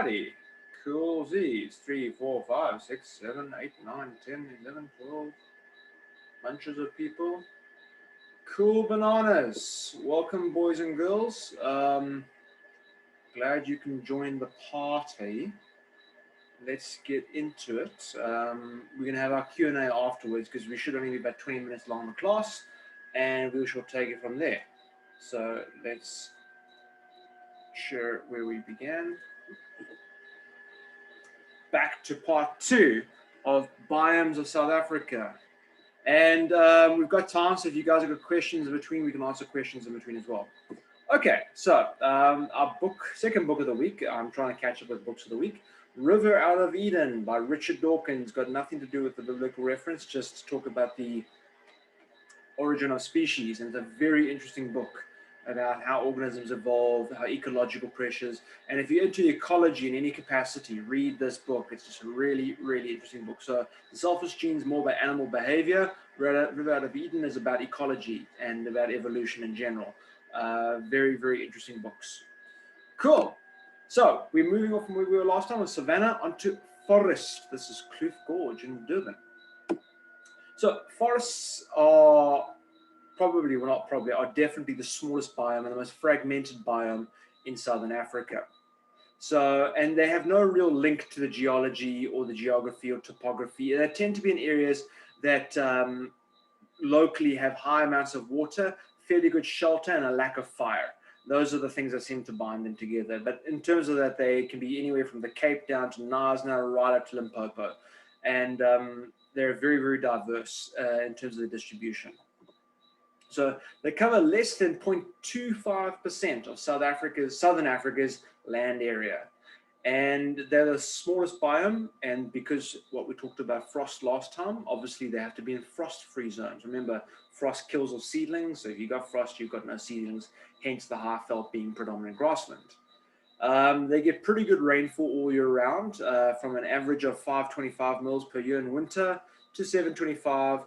Alrighty. Cool Z's. 3, 4, 5, 6, 7, 8, 9, 10, 11, 12. Bunches of people. Cool bananas. Welcome, boys and girls. Glad you can join the party. Let's get into it. We're going to have our Q&A afterwards because we should only be about 20 minutes long in the class, and we shall take it from there. So let's share where we began. Back to part 2 of Biomes of South Africa. And we've got time, so if you guys have got questions in between, we can answer questions in between as well. Okay, so our second book of the week, I'm trying to catch up with books of the week, River Out of Eden by Richard Dawkins. Got nothing to do with the biblical reference, just to talk about the origin of species. And it's a very interesting book about how organisms evolve, how ecological pressures. And if you're into ecology in any capacity, read this book. It's just a really, really interesting book. So The Selfish Gene is more about animal behavior. River Out of Eden is about ecology and about evolution in general. Very, very interesting books. Cool. So we're moving off from where we were last time with Savannah onto forest. This is Kloof Gorge in Durban. So forests are definitely the smallest biome and the most fragmented biome in Southern Africa. So, and they have no real link to the geology or the geography or topography. They tend to be in areas that locally have high amounts of water, fairly good shelter, and a lack of fire. Those are the things that seem to bind them together. But in terms of that, they can be anywhere from the Cape down to Knysna, right up to Limpopo. And they're very, very diverse in terms of the distribution. So they cover less than 0.25% of Southern Africa's land area. And they're the smallest biome. And because what we talked about frost last time, obviously they have to be in frost-free zones. Remember, frost kills off seedlings. So if you've got frost, you've got no seedlings, hence the high veld being predominant grassland. They get pretty good rainfall all year round, from an average of 525 mils per year in winter to 725.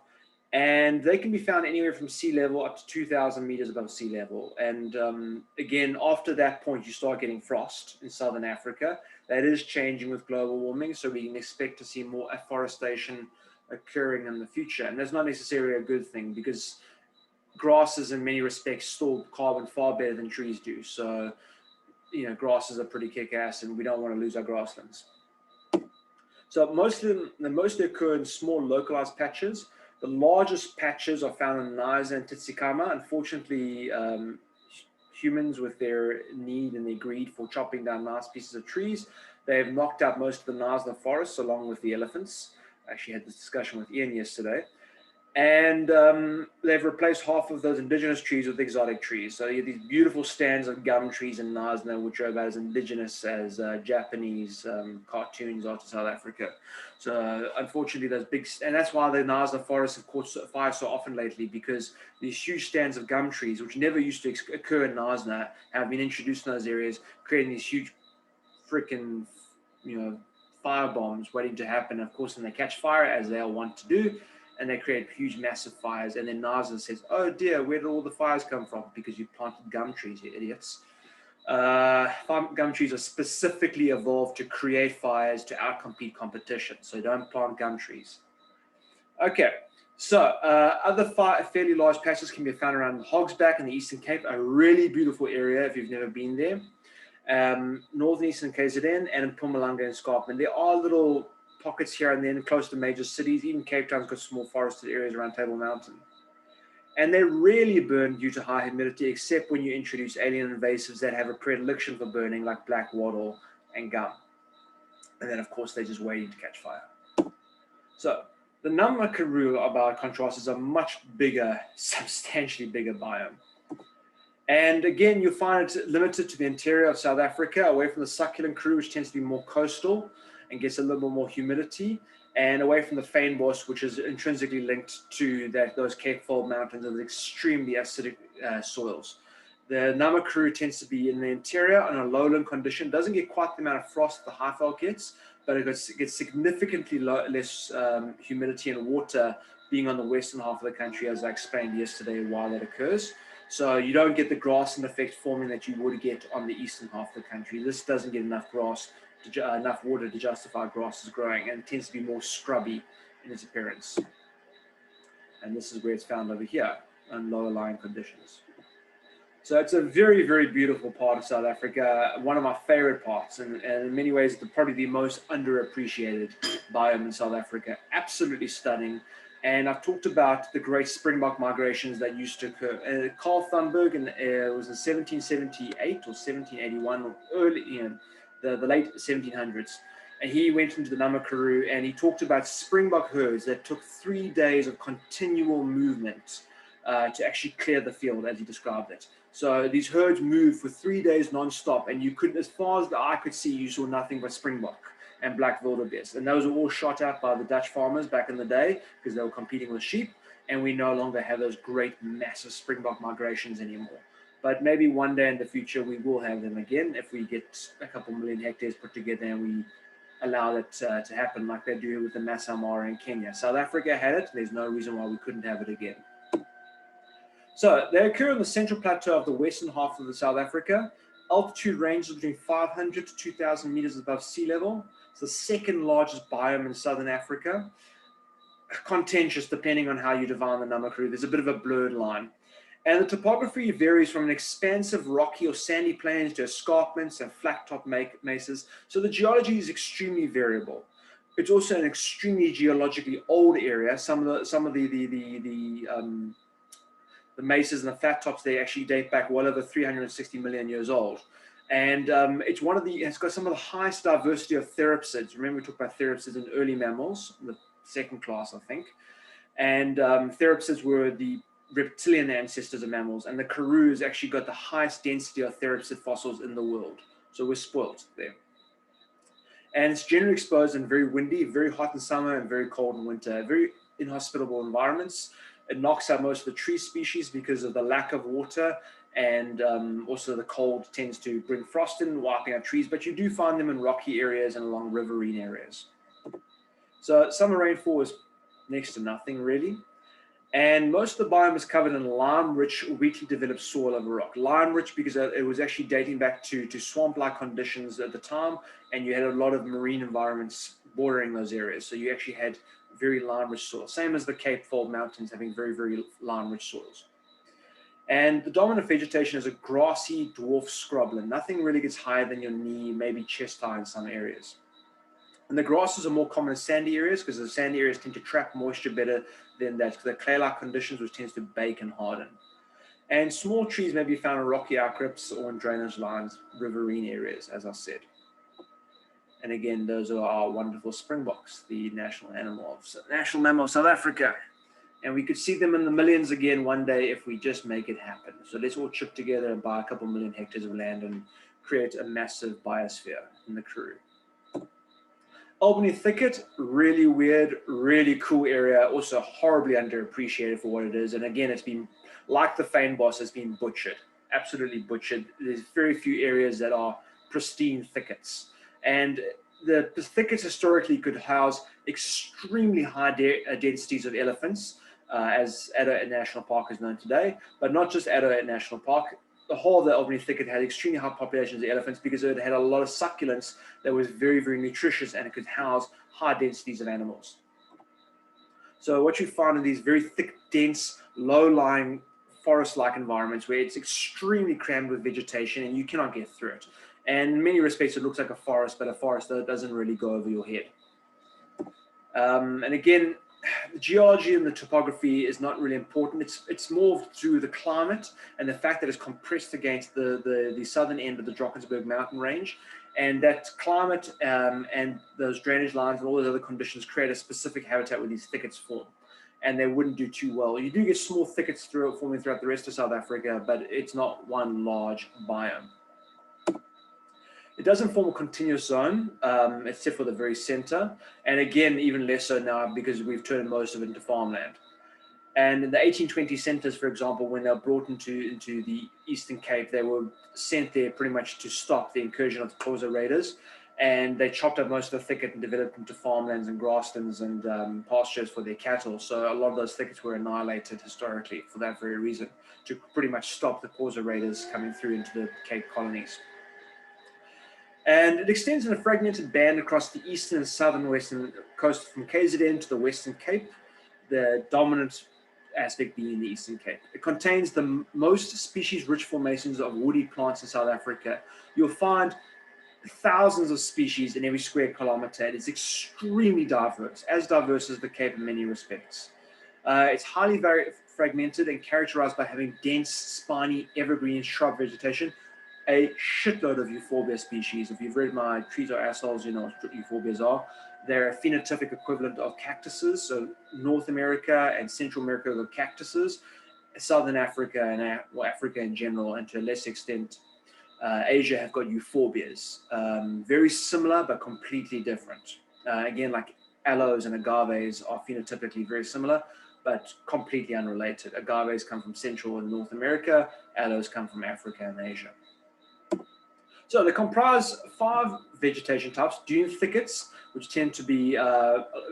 And they can be found anywhere from sea level up to 2,000 meters above sea level. And again, after that point, you start getting frost in Southern Africa. That is changing with global warming, so we can expect to see more afforestation occurring in the future. And that's not necessarily a good thing because grasses in many respects store carbon far better than trees do. So, you know, grasses are pretty kick-ass and we don't want to lose our grasslands. So they mostly occur in small localized patches. The largest patches are found in Knysna and Tsikama. Unfortunately, humans, with their need and their greed for chopping down nice pieces of trees, they have knocked out most of the Knysna forests along with the elephants. I actually had this discussion with Ian yesterday. And they've replaced half of those indigenous trees with exotic trees. So you have these beautiful stands of gum trees in Knysna, which are about as indigenous as Japanese cartoons are to South Africa. So unfortunately, those big, and that's why the Knysna forests have caught fire so often lately, because these huge stands of gum trees, which never used to occur in Knysna, have been introduced in those areas, creating these huge freaking, fire bombs waiting to happen. Of course, when they catch fire, as they all want to do, and they create huge, massive fires. And then Knysna says, oh dear, where did all the fires come from? Because you planted gum trees, you idiots. Gum trees are specifically evolved to create fires to outcompete competition. So don't plant gum trees. Okay, so other fairly large patches can be found around Hogsback in the Eastern Cape, a really beautiful area if you've never been there. Northern Eastern KZN and in Mpumalanga and Scarpman. There are little pockets here and then close to major cities. Even Cape Town's got small forested areas around Table Mountain. And they rarely burn due to high humidity, except when you introduce alien invasives that have a predilection for burning, like black wattle and gum. And then, of course, they're just waiting to catch fire. So the Nama Karoo, by contrast, is a much bigger, substantially bigger biome. And again, you'll find it limited to the interior of South Africa, away from the Succulent Karoo, which tends to be more coastal and gets a little bit more humidity, and away from the fynbos, which is intrinsically linked to those Cape Fold mountains with extremely acidic soils. The Nama Karoo tends to be in the interior on a lowland condition, doesn't get quite the amount of frost the Highveld gets, but it gets significantly less humidity and water being on the western half of the country, as I explained yesterday why that occurs. So you don't get the grassland effect forming that you would get on the eastern half of the country. This doesn't get enough grass enough water to justify grasses growing, and it tends to be more scrubby in its appearance. And this is where it's found over here in lower lying conditions. So it's a very, very beautiful part of South Africa, one of my favorite parts, and in many ways, probably the most underappreciated biome in South Africa. Absolutely stunning. And I've talked about the great springbok migrations that used to occur. Carl Thunberg, it was in 1778 or 1781, or early, the late 1700s. And he went into the Karroo and he talked about springbok herds that took 3 days of continual movement to actually clear the field, as he described it. So these herds moved for 3 days non-stop, and you couldn't, as far as the eye could see, you saw nothing but springbok and black wildebeest. And those were all shot at by the Dutch farmers back in the day because they were competing with sheep, and we no longer have those great massive springbok migrations anymore. But maybe one day in the future we will have them again if we get a couple million hectares put together and we allow that to happen like they do with the Masai Mara in Kenya. South Africa had it. There's no reason why we couldn't have it again. So they occur in the central plateau of the western half of South Africa. Altitude ranges between 500 to 2,000 meters above sea level. It's the second largest biome in southern Africa. Contentious depending on how you define the Karroo. There's a bit of a blurred line. And the topography varies from an expansive rocky or sandy plains to escarpments and flat-top mesas. So the geology is extremely variable. It's also an extremely geologically old area. Some of the mesas and the flat tops, they actually date back well over 360 million years old. And it's got some of the highest diversity of therapsids. Remember, we talked about therapsids in early mammals, the second class, I think. And therapsids were the reptilian ancestors of mammals. And the Karroo has actually got the highest density of therapsid fossils in the world. So we're spoiled there. And it's generally exposed and very windy, very hot in summer and very cold in winter, very inhospitable environments. It knocks out most of the tree species because of the lack of water, and also the cold tends to bring frost in, wiping out trees, but you do find them in rocky areas and along riverine areas. So summer rainfall is next to nothing really. And most of the biome is covered in lime-rich, weakly developed soil over rock. Lime-rich because it was actually dating back to swamp-like conditions at the time, and you had a lot of marine environments bordering those areas. So you actually had very lime-rich soil, same as the Cape Fold Mountains having very, very lime-rich soils. And the dominant vegetation is a grassy dwarf scrubland. Nothing really gets higher than your knee, maybe chest high in some areas. And the grasses are more common in sandy areas because the sandy areas tend to trap moisture better than that, the clay-like conditions, which tends to bake and harden. And small trees may be found in rocky outcrops or in drainage lines, riverine areas, as I said. And again, those are our wonderful springboks, the national mammal of South Africa. And we could see them in the millions again one day if we just make it happen. So let's all chip together and buy a couple million hectares of land and create a massive biosphere in the Karroo. Albany Thicket, really weird, really cool area, also horribly underappreciated for what it is. And again, it's been, like the fynbos, it's been butchered, absolutely butchered. There's very few areas that are pristine thickets. And the thickets historically could house extremely high densities of elephants, as Addo National Park is known today, but not just Addo National Park. The whole of the Albany Thicket had extremely high populations of elephants because it had a lot of succulents that was very, very nutritious, and it could house high densities of animals. So what you find in these very thick, dense, low-lying forest-like environments where it's extremely crammed with vegetation and you cannot get through it. And in many respects, it looks like a forest, but a forest that doesn't really go over your head. And again, the geology and the topography is not really important. It's more through the climate and the fact that it's compressed against the southern end of the Drakensberg mountain range. And that climate and those drainage lines and all those other conditions create a specific habitat where these thickets form. And they wouldn't do too well. You do get small thickets forming throughout the rest of South Africa, but it's not one large biome. It doesn't form a continuous zone, except for the very center. And again, even less so now because we've turned most of it into farmland. And in the 1820 centers, for example, when they were brought into the Eastern Cape, they were sent there pretty much to stop the incursion of the Xhosa raiders. And they chopped up most of the thicket and developed into farmlands and grasslands and pastures for their cattle. So a lot of those thickets were annihilated historically for that very reason, to pretty much stop the Xhosa raiders coming through into the Cape colonies. And it extends in a fragmented band across the eastern and southern western coast from KZN to the Western Cape, the dominant aspect being the Eastern Cape. It contains the most species-rich formations of woody plants in South Africa. You'll find thousands of species in every square kilometer. It is extremely diverse as the Cape in many respects. It's highly fragmented and characterized by having dense, spiny, evergreen shrub vegetation, a shitload of euphorbia species. If you've read my Trees Are Assholes, you know what euphorbias are. They're a phenotypic equivalent of cactuses. So North America and Central America are cactuses. Southern Africa and Africa in general, and to a less extent, Asia have got euphorbias. Very similar, but completely different. Again, like aloes and agaves are phenotypically very similar, but completely unrelated. Agaves come from Central and North America. Aloes come from Africa and Asia. So they comprise 5 vegetation types: dune thickets, which tend to be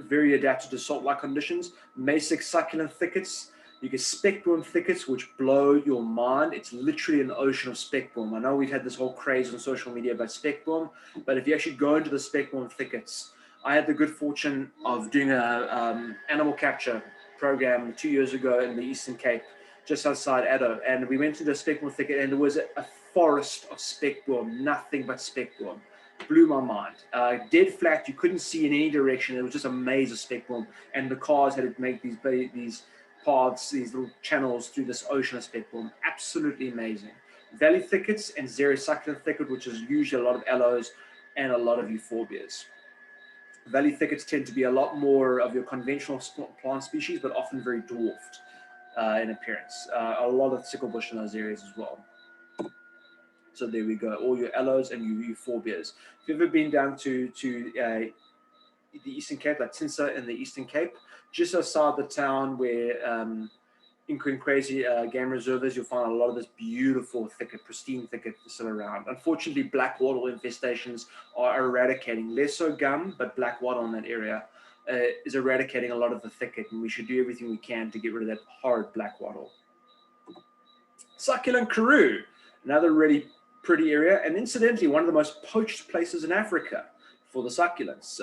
very adapted to salt-like conditions; mesic succulent thickets. You get speckboom thickets, which blow your mind. It's literally an ocean of speckboom. I know we've had this whole craze on social media about speckboom, but if you actually go into the speckboom thickets, I had the good fortune of doing a animal capture program 2 years ago in the Eastern Cape, just outside Addo, and we went to the speckboom thicket, and there was a forest of speckboom, nothing but speckboom. Blew my mind. Dead flat, you couldn't see in any direction. It was just a maze of speckboom, and the cars had to make these paths, these little channels through this ocean of speckboom. Absolutely amazing. Valley thickets and xeri succulent thicket, which is usually a lot of aloes and a lot of euphorbias. Valley thickets tend to be a lot more of your conventional plant species, but often very dwarfed in appearance. A lot of sickle bush in those areas as well. So there we go, all your aloes and your euphorbias. If you've ever been down to the Eastern Cape, like Tinsa in the Eastern Cape, just outside the town where Crazy Game Reserve is, you'll find a lot of this beautiful thicket, pristine thicket still around. Unfortunately, black wattle infestations are eradicating, less so gum, but black wattle in that area is eradicating a lot of the thicket, and we should do everything we can to get rid of that horrid black wattle. Succulent Karoo, another really pretty area, and incidentally, one of the most poached places in Africa for the succulents.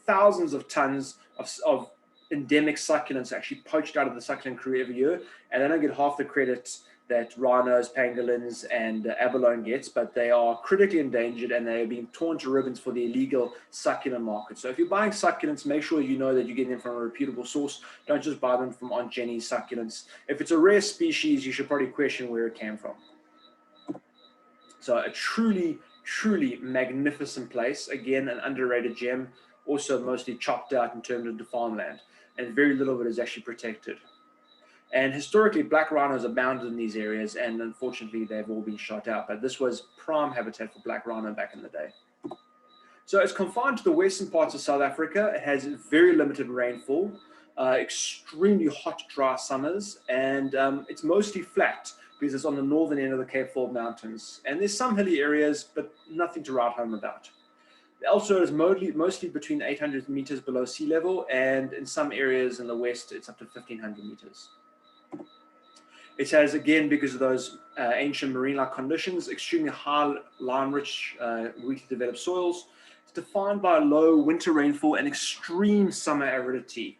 Thousands of tons of endemic succulents actually poached out of the Succulent Karoo every year, and they don't get half the credit that rhinos, pangolins, and abalone gets, but they are critically endangered and they are being torn to ribbons for the illegal succulent market. So if you're buying succulents, make sure you know that you're getting them from a reputable source. Don't just buy them from Aunt Jenny's succulents. If it's a rare species, you should probably question where it came from. So a truly, truly magnificent place. Again, an underrated gem, also mostly chopped out in terms of the farmland, and very little of it is actually protected. And historically, black rhinos abounded in these areas, and unfortunately, they've all been shot out. But this was prime habitat for black rhino back in the day. So it's confined to the western parts of South Africa. It has very limited rainfall, extremely hot, dry summers, and it's mostly flat because it's on the northern end of the Cape Fold Mountains. And there's some hilly areas, but nothing to write home about. The altitude is mostly between 800 meters below sea level, and in some areas in the west, it's up to 1,500 meters. It has, again, because of those ancient marine-like conditions, extremely high lime-rich, weakly developed soils. It's defined by low winter rainfall and extreme summer aridity.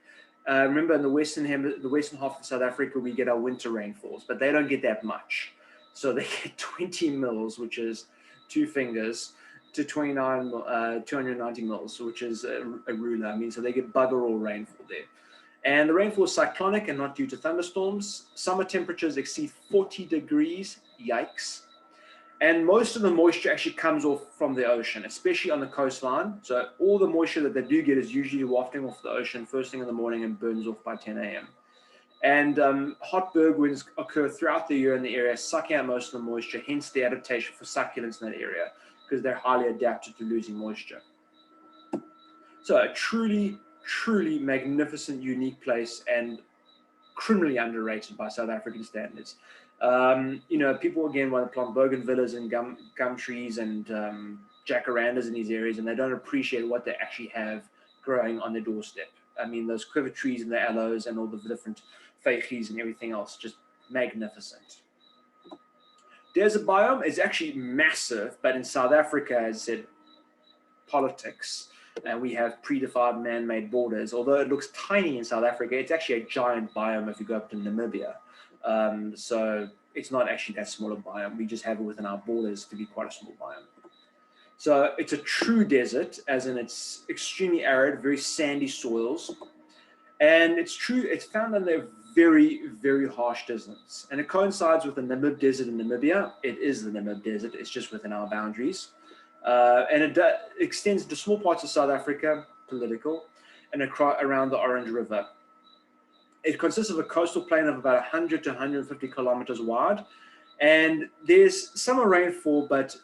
Remember, in the western half of South Africa, we get our winter rainfalls, but they don't get that much. So they get 20 mils, which is 2 fingers, to 290 mils, which is a ruler. I mean, so they get bugger all rainfall there. And the rainfall is cyclonic and not due to thunderstorms. Summer temperatures exceed 40 degrees, yikes. And most of the moisture actually comes off from the ocean, especially on the coastline. So all the moisture that they do get is usually wafting off the ocean first thing in the morning and burns off by 10 a.m. And hot berg winds occur throughout the year in the area, sucking out most of the moisture, hence the adaptation for succulents in that area, because they're highly adapted to losing moisture. So a truly, truly magnificent, unique place, and criminally underrated by South African standards. You know, people again want to plant bougainvilleas and gum trees and jacarandas in these areas, and they don't appreciate what they actually have growing on their doorstep. I mean, those quiver trees and the aloes and all the different fachies and everything else, just magnificent. Desert biome is actually massive, but in South Africa, as I said, politics, and we have predefined man-made borders. Although it looks tiny in South Africa, it's actually a giant biome if you go up to Namibia. So it's not actually that small a biome. We just have it within our borders to be quite a small biome. So it's a true desert, as in it's extremely arid, very sandy soils. And it's found under very, very harsh deserts. And it coincides with the Namib Desert in Namibia. It is the Namib Desert, it's just within our boundaries. And it extends to small parts of South Africa, political, and around the Orange River. It consists of a coastal plain of about 100 to 150 kilometers wide. And there's summer rainfall, but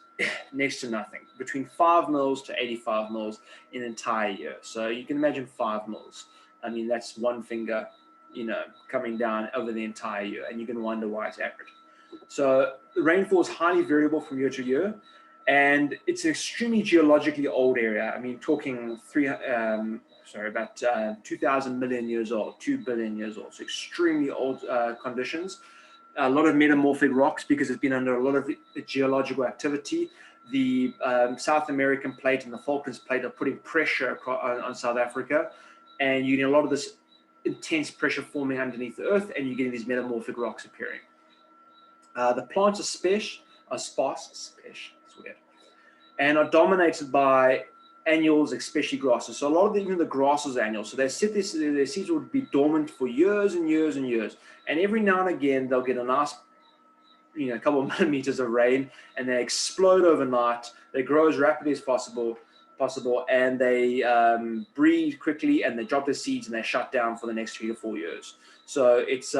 next to nothing, between 5 mils to 85 mils in an entire year. So you can imagine 5 mils. I mean, that's one finger, coming down over the entire year, and you can wonder why it's average. So the rainfall is highly variable from year to year, and it's an extremely geologically old area. I mean, talking about 2,000 million years old, 2 billion years old. So extremely old conditions. A lot of metamorphic rocks because it's been under a lot of geological activity. The South American plate and the Falklands plate are putting pressure on South Africa, and you get a lot of this intense pressure forming underneath the earth, and you're getting these metamorphic rocks appearing. The plants are sparse, it's weird, and are dominated by annuals, especially grasses. So a lot of even the grasses are annual. So their seeds would be dormant for years and years and years. And every now and again, they'll get a nice, a couple of millimeters of rain, and they explode overnight. They grow as rapidly as possible, and they breed quickly, and they drop their seeds, and they shut down for the next 3 to 4 years. So it's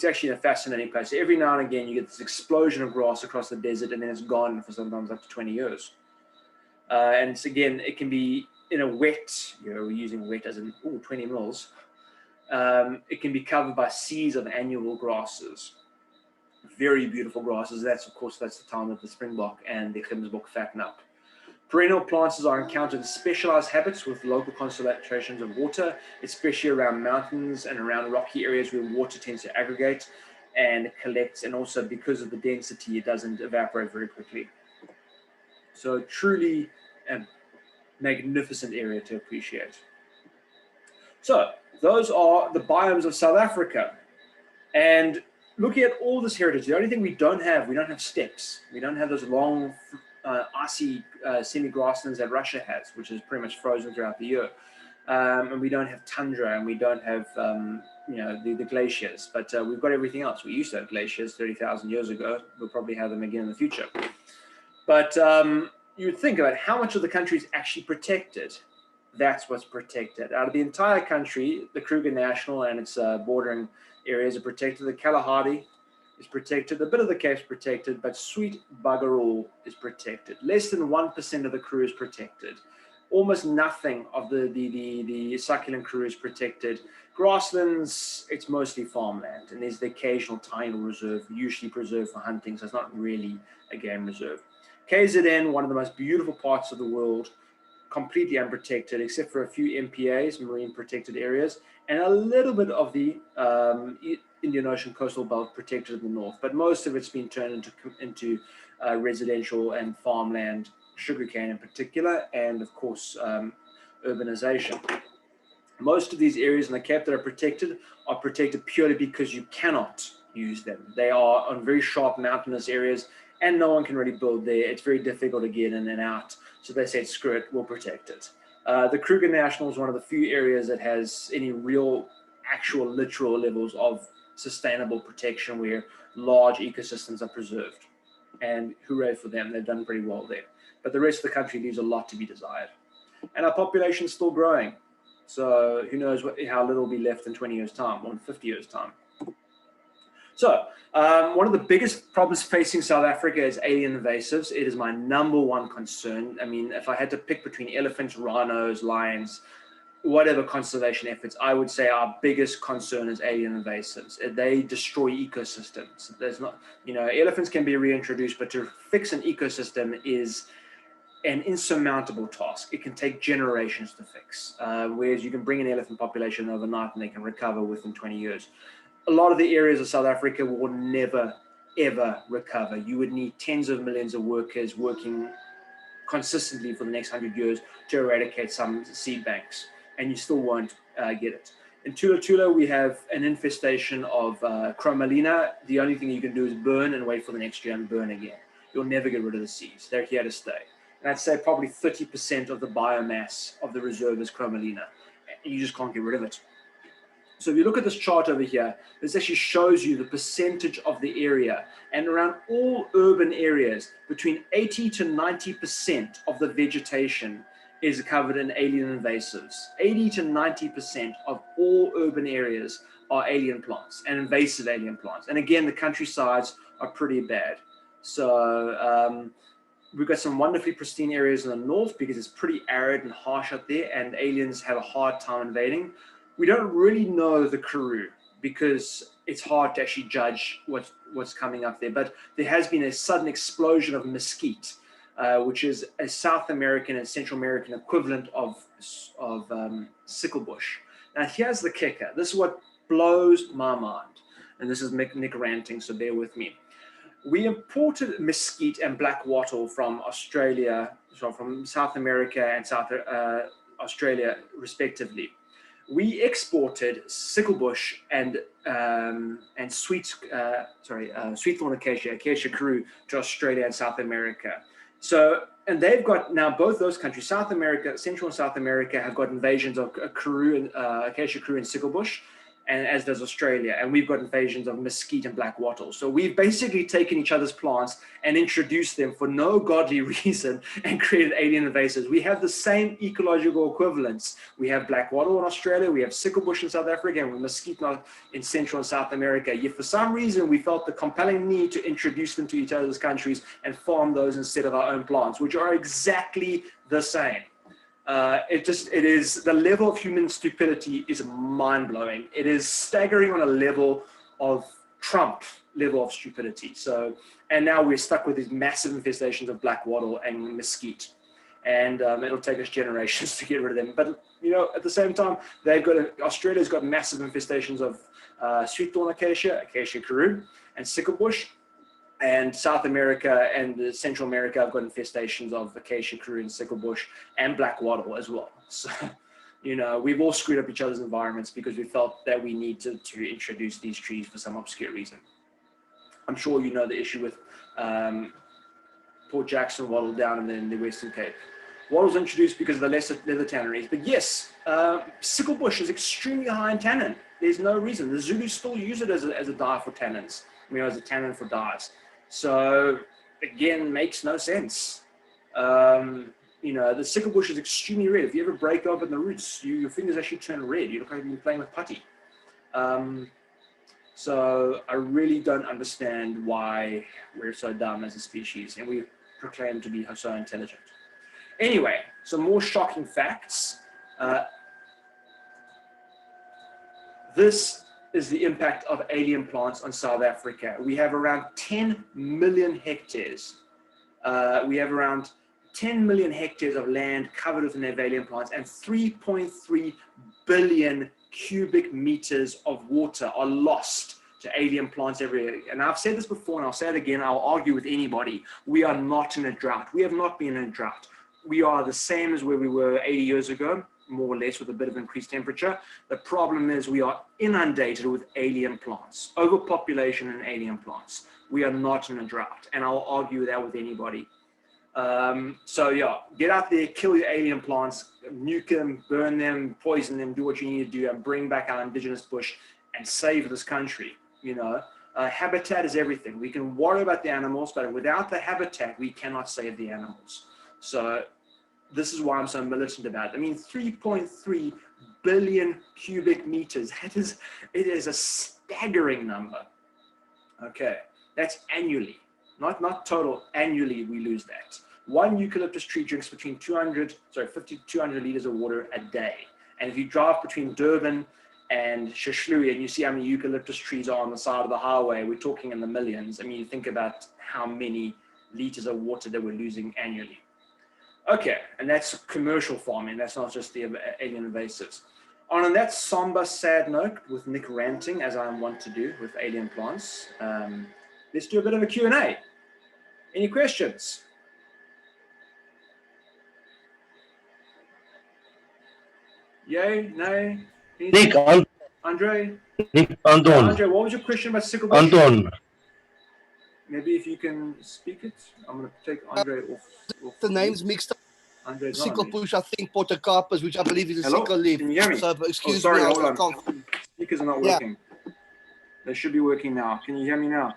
actually a fascinating place. Every now and again, you get this explosion of grass across the desert, and then it's gone for sometimes up to 20 years. And it can be in a wet, we're using wet as in 20 mils. It can be covered by seas of annual grasses, very beautiful grasses. That's the time that the springbok and the gemsbok fatten up. Perennial plants are encountered in specialized habitats with local concentrations of water, especially around mountains and around rocky areas where water tends to aggregate and collect, and also because of the density, it doesn't evaporate very quickly. So truly a magnificent area to appreciate. So those are the biomes of South Africa. And looking at all this heritage, the only thing we don't have steppes. We don't have those long, icy semi-grasslands that Russia has, which is pretty much frozen throughout the year. And we don't have tundra, and we don't have, the glaciers. But we've got everything else. We used to have glaciers 30,000 years ago. We'll probably have them again in the future. But you would think about how much of the country is actually protected. That's what's protected. Out of the entire country, the Kruger National and its bordering areas are protected. The Kalahari is protected. A bit of the Cape's protected, but sweet bugger all is protected. Less than 1% of the Karoo is protected. Almost nothing of the Succulent Karoo is protected. Grasslands, it's mostly farmland, and there's the occasional tidal reserve, usually preserved for hunting, so it's not really a game reserve. KZN, one of the most beautiful parts of the world, completely unprotected, except for a few MPAs, marine protected areas, and a little bit of the Indian Ocean coastal belt protected in the north. But most of it's been turned into residential and farmland, sugarcane in particular, and of course, urbanization. Most of these areas in the Cape that are protected purely because you cannot use them. They are on very sharp mountainous areas, and no one can really build there. It's very difficult to get in and out. So they said, screw it, we'll protect it. The Kruger National is one of the few areas that has any real, actual, literal levels of sustainable protection where large ecosystems are preserved. And hooray for them, they've done pretty well there. But the rest of the country leaves a lot to be desired. And our population is still growing. So who knows how little will be left in 20 years' time or in 50 years' time. So one of the biggest problems facing South Africa is alien invasives. It is my #1 concern. I mean, if I had to pick between elephants, rhinos, lions, whatever conservation efforts, I would say our biggest concern is alien invasives. They destroy ecosystems. There's not, elephants can be reintroduced, but to fix an ecosystem is an insurmountable task. It can take generations to fix, whereas you can bring an elephant population overnight and they can recover within 20 years. A lot of the areas of South Africa will never ever recover. You would need tens of millions of workers working consistently for the next 100 years to eradicate some seed banks, and you still won't get it. In Tula Tula, we have an infestation of chromalina. The only thing you can do is burn and wait for the next year and burn again. You'll never get rid of the seeds. They're here to stay. And I'd say probably 30% of the biomass of the reserve is chromalina. You just can't get rid of it. So if you look at this chart over here, this actually shows you the percentage of the area. And around all urban areas, between 80 to 90% of the vegetation is covered in alien invasives. 80 to 90% of all urban areas are alien plants and invasive alien plants. And again, the countrysides are pretty bad. So we've got some wonderfully pristine areas in the north because it's pretty arid and harsh out there, and aliens have a hard time invading. We don't really know the Karroo because it's hard to actually judge what's coming up there. But there has been a sudden explosion of mesquite, which is a South American and Central American equivalent of sickle bush. Now, here's the kicker. This is what blows my mind. And this is Nick ranting, so bear with me. We imported mesquite and black wattle from Australia, so from South America and South Australia, respectively. We exported sicklebush and sweetthorn acacia Karroo, to Australia and South America. So, and they've got now both those countries, South America, Central and South America, have got invasions of Karroo and acacia Karroo and sicklebush, and as does Australia, and we've got invasions of mesquite and black wattle. So we've basically taken each other's plants and introduced them for no godly reason and created alien invasives. We have the same ecological equivalents. We have black wattle in Australia, we have sicklebush in South Africa, and we have mesquite in Central and South America. Yet for some reason, we felt the compelling need to introduce them to each other's countries and farm those instead of our own plants, which are exactly the same. It is, the level of human stupidity is mind-blowing. It is staggering on a level of Trump level of stupidity. So, and now we're stuck with these massive infestations of black wattle and mesquite, and it'll take us generations to get rid of them. But you know, at the same time, Australia's got massive infestations of sweetthorn acacia Karroo, and sicklebush. And South America and Central America have got infestations of acacia Karroo and sicklebush and black wattle as well. So, you know, we've all screwed up each other's environments because we felt that we needed to introduce these trees for some obscure reason. I'm sure you know the issue with Port Jackson wattle down in the Western Cape. Wattle's introduced because of the leather tanneries. But yes, sicklebush is extremely high in tannin. There's no reason. The Zulus still use it as a dye for tannins, as a tannin for dyes. So again, makes no sense. You know, the sicklebush is extremely red. If you ever break open the roots, your fingers actually turn red. You look like you've been playing with putty. So I really don't understand why we're so dumb as a species, and we proclaim to be so intelligent. Anyway, some more shocking facts. This is the impact of alien plants on South Africa. We have around 10 million hectares. We have around 10 million hectares of land covered with alien plants, and 3.3 billion cubic meters of water are lost to alien plants every year. And I've said this before, and I'll say it again, I'll argue with anybody. We are not in a drought. We have not been in a drought. We are the same as where we were 80 years ago, more or less, with a bit of increased temperature. The problem is we are inundated with alien plants, overpopulation and alien plants. We are not in a drought, and I'll argue that with anybody. So yeah, get out there, kill your alien plants, nuke them, burn them, poison them, do what you need to do, and bring back our indigenous bush and save this country. You know, habitat is everything. We can worry about the animals, but without the habitat, we cannot save the animals. So this is why I'm so militant about it. I mean, 3.3 billion cubic meters. It is a staggering number. Okay, that's annually, not total. Annually, we lose that. One eucalyptus tree drinks between 50 to 200 liters of water a day. And if you drive between Durban and Shashlui and you see how many eucalyptus trees are on the side of the highway, we're talking in the millions. I mean, you think about how many liters of water that we're losing annually. Okay, and that's commercial farming. That's not just the alien invasives. On that somber, sad note, with Nick ranting, as I want to do with alien plants, let's do a bit of a Q&A. Any questions? Yay, nay? Nick, Andre? Nick, Anton. Andre, what was your question about sickle bush? Anton. Maybe if you can speak it. I'm going to take Andre off the names mixed up. Andre's Sickle bush, I think potocarpus, which I believe is a Hello? sickle leaf. Can you hear me? So, excuse sorry, me, I hold was on. confused. Speakers are not working. They should be working now. Can you hear me now?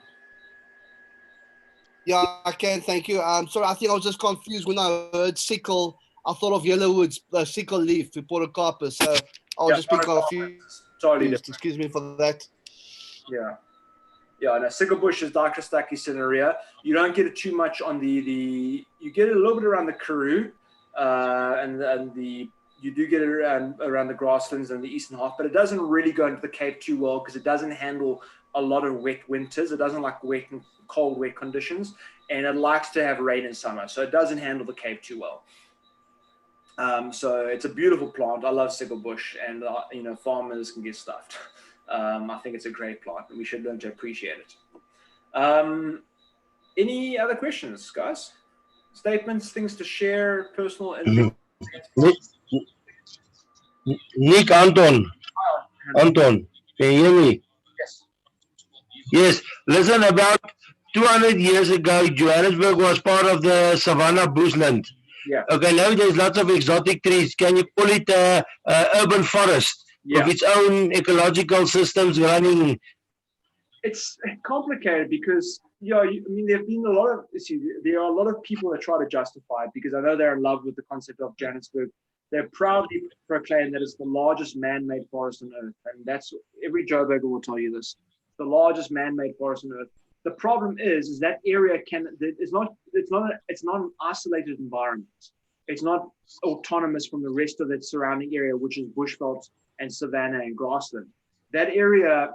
Yeah, I can, thank you. Sorry, I think I was just confused when I heard sickle. I thought of Yellowwood's sickle leaf with potocarpus. So I was just being confused. Totally different. Excuse me for that. Yeah. Yeah, and a sickle bush is Dichrostachy cinerea. You don't get it too much on you get it a little bit around the Karroo, and you do get it around the grasslands and the eastern half, but it doesn't really go into the Cape too well because it doesn't handle a lot of wet winters. It doesn't like wet and cold, wet conditions, and it likes to have rain in summer, so it doesn't handle the Cape too well. So it's a beautiful plant. I love sickle bush, and farmers can get stuffed. I think it's a great plant, and we should learn to appreciate it. Any other questions, guys? Statements, things to share, personal and Nick, Anton, can you hear me? Yes. Yes. Listen, about 200 years ago, Johannesburg was part of the Savannah bushland. Yeah. Okay, now there's lots of exotic trees. Can you call it urban forest with its own ecological systems running? It's complicated because there've been a lot of there are a lot of people that try to justify it because I know they're in love with the concept of Johannesburg. They proudly proclaim that it's the largest man-made forest on earth, and that's every Joburger will tell you this. The largest man-made forest on earth. The problem is that area it's not an isolated environment. It's not autonomous from the rest of its surrounding area, which is bushveld and savanna and grassland. That area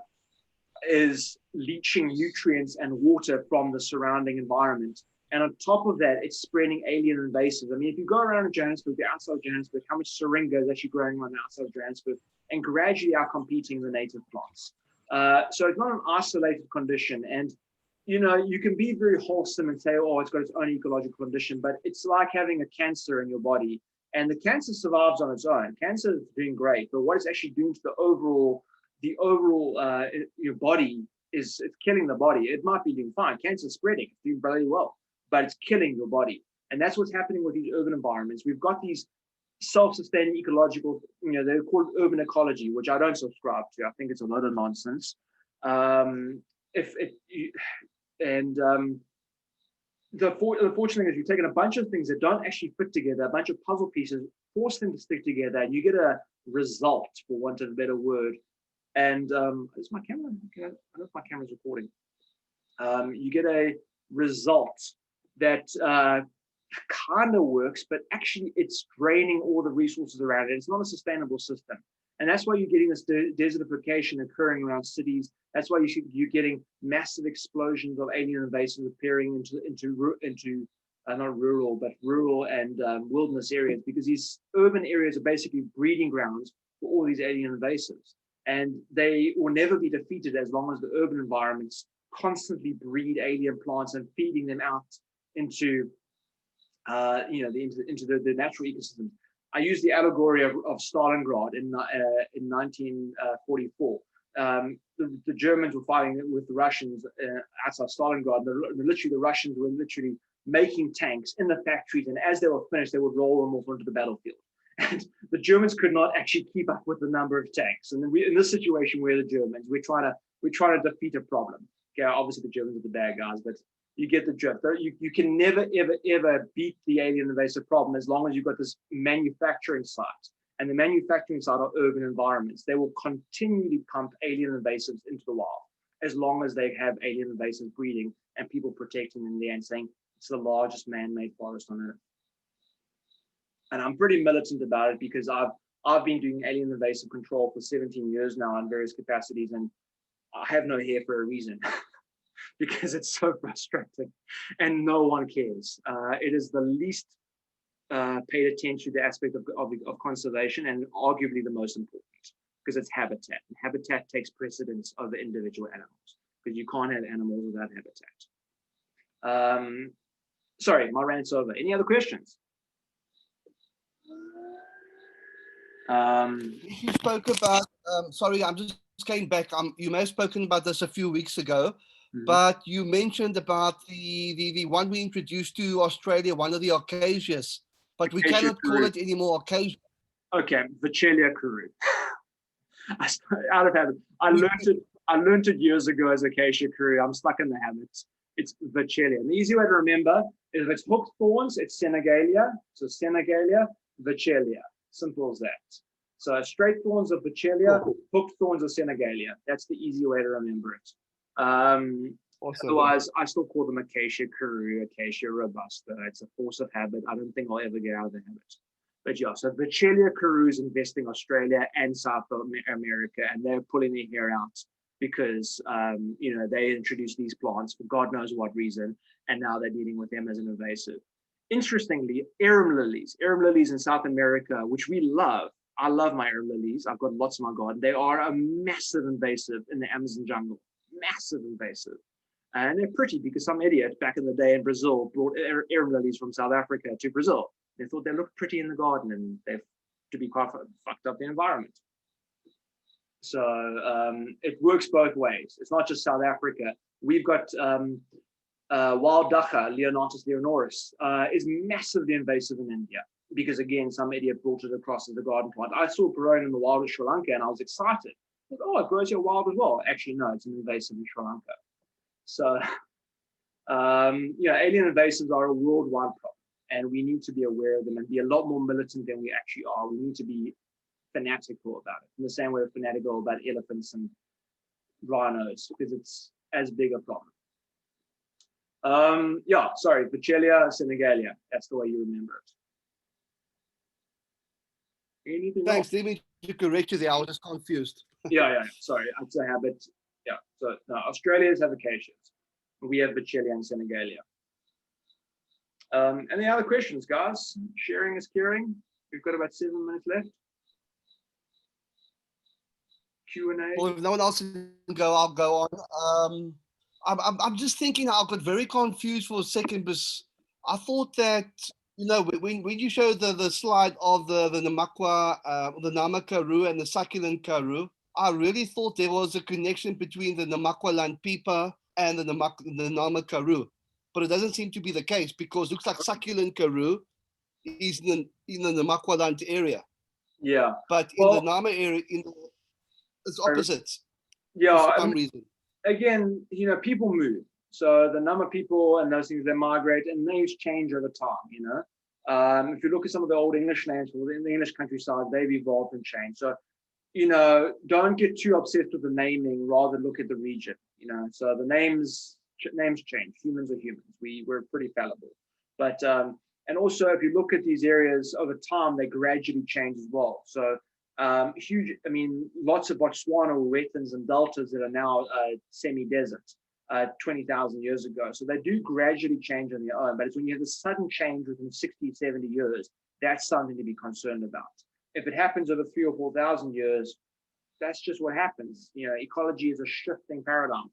is leaching nutrients and water from the surrounding environment. And on top of that, it's spreading alien invasives. I mean, if you go around Johannesburg, the outside of Johannesburg, how much syringa is actually growing on the outside of Johannesburg and gradually are competing the native plants. So it's not an isolated condition. And, you can be very wholesome and say, oh, it's got its own ecological condition, but it's like having a cancer in your body. And the cancer survives on its own. Cancer is doing great, but what it's actually doing to the overall your body it's killing the body. It might be doing fine. Cancer is spreading, it's doing very well, but it's killing your body. And that's what's happening with these urban environments. We've got these self-sustaining ecological, they're called urban ecology, which I don't subscribe to. I think it's a lot of nonsense. The fortunate thing is you've taken a bunch of things that don't actually fit together, a bunch of puzzle pieces, force them to stick together, and you get a result, for want of a better word. And is my camera? Okay, I don't know if my camera's recording. You get a result that kind of works, but actually it's draining all the resources around it. It's not a sustainable system. And that's why you're getting this desertification occurring around cities. That's why you're getting massive explosions of alien invasives appearing into not rural, but rural and wilderness areas, because these urban areas are basically breeding grounds for all these alien invasives. And they will never be defeated as long as the urban environments constantly breed alien plants and feeding them out into the natural ecosystem. I use the allegory of Stalingrad in 1944. The Germans were fighting with the Russians outside Stalingrad. The Russians were literally making tanks in the factories, and as they were finished, they would roll them off onto the battlefield. And the Germans could not actually keep up with the number of tanks. And then in this situation, we're the Germans. We're trying to defeat a problem. Okay, obviously the Germans are the bad guys, but you get the drift. You can never, ever, ever beat the alien invasive problem as long as you've got this manufacturing site. And the manufacturing site are urban environments. They will continually pump alien invasives into the wild as long as they have alien invasives breeding and people protecting them there and saying it's the largest man-made forest on Earth. And I'm pretty militant about it because I've been doing alien invasive control for 17 years now in various capacities, and I have no hair for a reason. Because it's so frustrating and no one cares. It is the least paid attention to the aspect of conservation, and arguably the most important, because it's habitat. And habitat takes precedence over individual animals. because you can't have animals without habitat. Sorry, my rant's over. Any other questions? You spoke about, sorry, I'm just came back. You may have spoken about this a few weeks ago, but you mentioned about the one we introduced to Australia, one of the acacias, but we cannot call it anymore acacia. Okay, Vachellia Karroo. Out of habit. I learned it years ago as acacia Karroo. I'm stuck in the habit. It's Vachellia. And the easy way to remember is if it's hooked thorns, it's Senegalia. So Senegalia, Vachellia. Simple as that. So straight thorns of Vachellia, hooked thorns of Senegalia. That's the easy way to remember it. Awesome. Otherwise, I still call them Acacia Karroo, Acacia robusta. It's a force of habit. I don't think I'll ever get out of the habit. But yeah, so Vachellia Karroo is investing Australia and South America, and they're pulling their hair out because they introduced these plants for God knows what reason, and now they're dealing with them as an invasive. Interestingly, arum lilies in South America, which we love. I love my arum lilies. I've got lots in my garden. They are a massive invasive in the Amazon jungle. Massive invasive. And they're pretty because some idiot back in the day in Brazil brought arum lilies from South Africa to Brazil. They thought they looked pretty in the garden, and they've, to be quite fucked up the environment. So it works both ways. It's not just South Africa. We've got wild dacha, Leonatus leonoris, is massively invasive in India because, again, some idiot brought it across as a garden plant. I saw it growing in the wild of Sri Lanka, and I was excited. I thought, it grows here wild as well. Actually, no, it's an invasive in Sri Lanka. So, alien invasives are a worldwide problem, and we need to be aware of them and be a lot more militant than we actually are. We need to be fanatical about it, in the same way we're fanatical about elephants and rhinos, because it's as big a problem. Vachellia Senegalia. That's the way you remember it. Anything Thanks. else? Let me to correct you there. I was just confused. Yeah. Sorry, it's a habit. Yeah. So no, Australia's have acacias. We have Vachellia and Senegalia. Any other questions, guys? Sharing is caring. We've got about 7 minutes left. Q&A. Well, if no one else can go, I'll go on. I'm just thinking. I got very confused for a second, because I thought that when you showed the slide of the Namakwa, the Nama Karoo and the Succulent Karoo, I really thought there was a connection between the Namakwa land Pipa and the Nama Karoo, but it doesn't seem to be the case, because it looks like Succulent Karoo is in the Namakwa land area. Yeah. But in the Nama area, it's opposites. Yeah. For some reason. Again, people move. So the Nama people and those things, they migrate, and names change over time. If you look at some of the old English names in the English countryside, they've evolved and changed. So, don't get too obsessed with the naming, rather look at the region. So the names change. Humans are humans. We're pretty fallible. But and also, if you look at these areas over time, they gradually change as well. So lots of Botswana wetlands and deltas that are now semi-desert 20,000 years ago. So they do gradually change on their own, but it's when you have a sudden change within 60, 70 years, that's something to be concerned about. If it happens over 3,000 or 4,000 years, that's just what happens. Ecology is a shifting paradigm.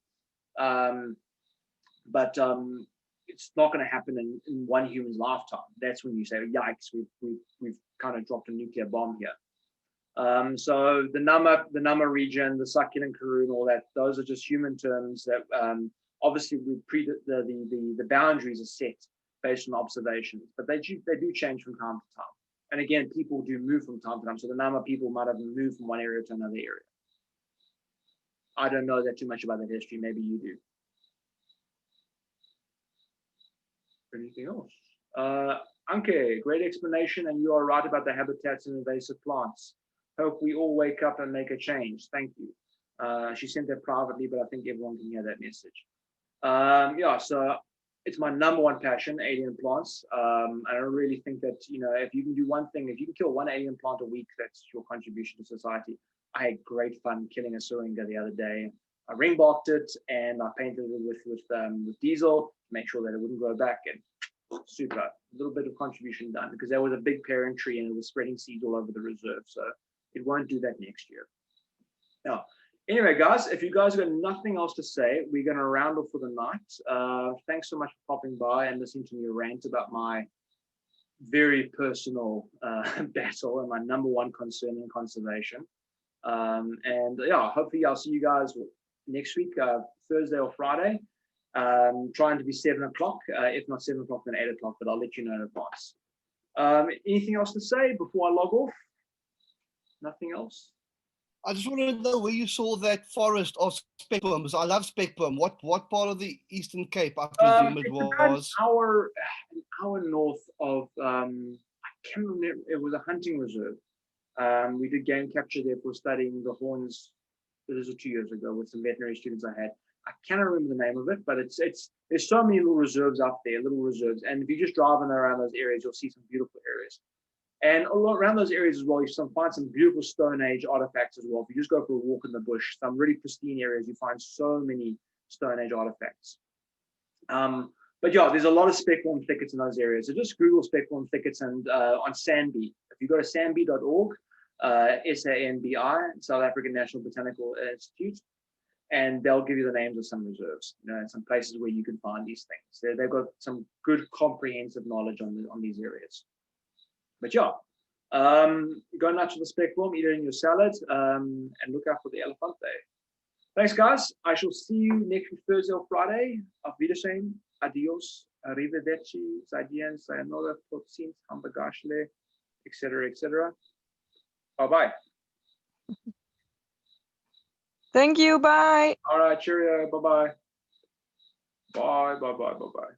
But it's not going to happen in one human's lifetime. That's when you say, yikes, we've kind of dropped a nuclear bomb here. So the Nama region, the Succulent Karoo, and all that, those are just human terms that obviously the boundaries are set based on observations, but they do change from time to time. And again, people do move from time to time. So the Nama people might have moved from one area to another area. I don't know that too much about the history. Maybe you do. Anything else? Anke, great explanation, and you are right about the habitats and invasive plants. Hope we all wake up and make a change. Thank you. She sent that privately, but I think everyone can hear that message. So it's my number one passion, alien plants. And I really think that, if you can do one thing, if you can kill one alien plant a week, that's your contribution to society. I had great fun killing a syringa the other day. I ring barked it and I painted it with diesel to make sure that it wouldn't grow back. And super, a little bit of contribution done, because there was a big parent tree and it was spreading seeds all over the reserve. So it won't do that next year. Now, Anyway, guys, if you guys have got nothing else to say, we're going to round off for the night. Thanks so much for popping by and listening to me rant about my very personal battle and my number one concern in conservation. And yeah, hopefully I'll see you guys next week, Thursday or Friday. Trying to be 7 o'clock, if not 7 o'clock, then 8 o'clock, but I'll let you know in advance. Anything else to say before I log off? Nothing else? I just want to know where you saw that forest of speckworms. I love speckworm. What part of the Eastern Cape? I presume it was. An hour north of, I can't remember, it was a hunting reserve. We did game capture there for studying the horns. This was 2 years ago with some veterinary students I had. I cannot remember the name of it, but there's so many little reserves up there, and if you just driving around those areas, you'll see some beautiful areas. And around those areas as well, you find some beautiful Stone Age artifacts as well. If you just go for a walk in the bush, some really pristine areas, you find so many Stone Age artifacts. But yeah, there's a lot of speckworm thickets in those areas. So just Google speckworm thickets and on SANBI. If you go to sanbi.org, SANBI, South African National Botanical Institute, and they'll give you the names of some reserves, and some places where you can find these things. They've got some good comprehensive knowledge on these areas. But yeah, go nuts with the speckworm, eat it in your salad, and look out for the elefante. Thanks, guys. I shall see you next week, Thursday or Friday. Auf Wiedersehen, adios, arrivederci, zaidien, sayonara, tot ziens, hambagashle, etc., etc. Bye-bye. Thank you. Bye. All right, cheerio. Bye-bye. Bye, bye, bye, bye, bye.